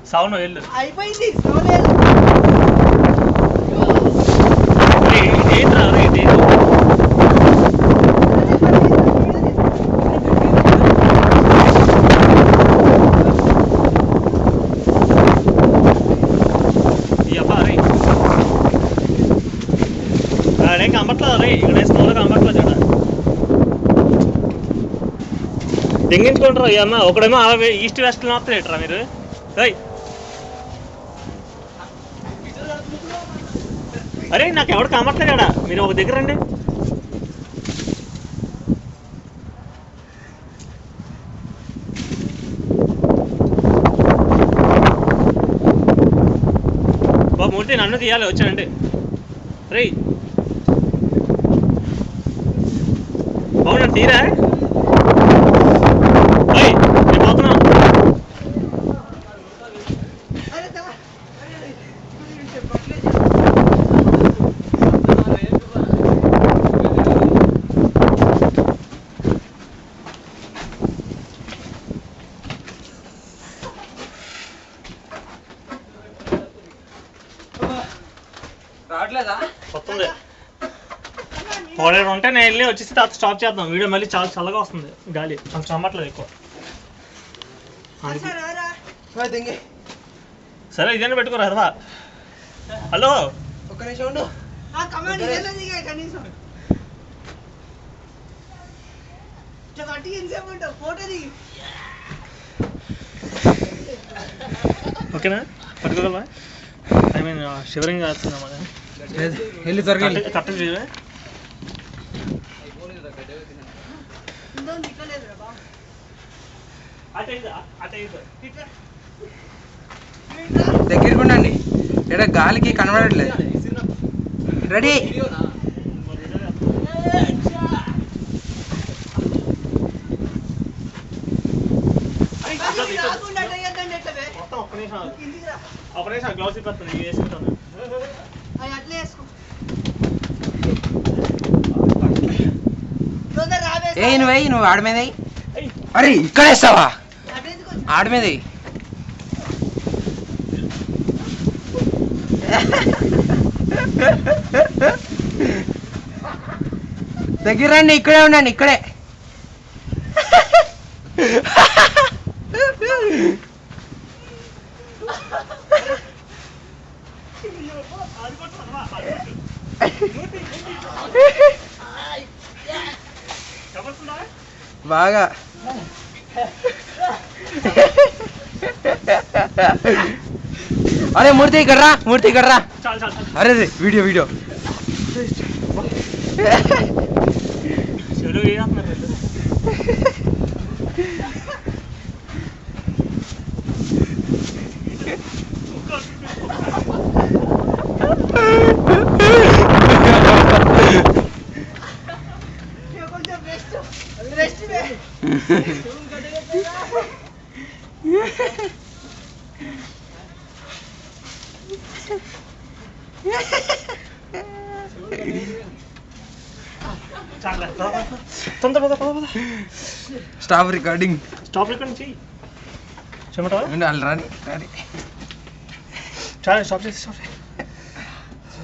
sound వెళ్ళు అయిపోయింది కనబట్లేదు రే ఇక్కడ స్టోర్ కనబట్లేదు ఇక్కడ దెంగించుకుంటారు అమ్మ ఒకడేమో ఈస్ట్ వెస్ట్ వస్తారేట్రా మీరు అరే నాకు ఎవడు కనబట్లేదు కదా మీరు ఒక దగ్గర రండి బాబు మూర్తి నన్ను తీయాలి వచ్చానండి రే బాగున్నా తీరా నేను పోతున్నా రావట్లేదా వస్తుంది ఓడర్ ఉంటే నేను వెళ్ళి వచ్చేసి తర్వాత స్టాప్ చేద్దాం వీడియో మళ్ళీ చాలా చల్లగా వస్తుంది గాలి నాకు చమ్మట్లేదు ఎక్కువ సరే ఇదేనా పెట్టుకోరా అదవా హలో ఒక్క నిమిషం ఉండు ఓకేనా పట్టుకోగలవా ఐ మీన్ షివరింగ్ అవుతుందా మన వెళ్ళి త్వరగా కరెక్ట్ చేయవే దగ్గరికి ఉండండి ఇక్కడ గాలికి కనబడట్లేదు రెడీ ఒక నిమిషం గ్లౌస్ ఇప్పేస్తాను వేసుకుంటాను నువ్వు ఆడ మీద అరే ఇక్కడ వేస్తావా ఆడ మీద దగ్గర రండి ఇక్కడే ఉండండి ఇక్కడే బాగా అరే మూర్తి ఇక్కడ రా మూర్తి ఇక్కడ రా అరే video video stop recording stop recording చెయ్యి చెమట రాని చాలా స్టాప్ చేసి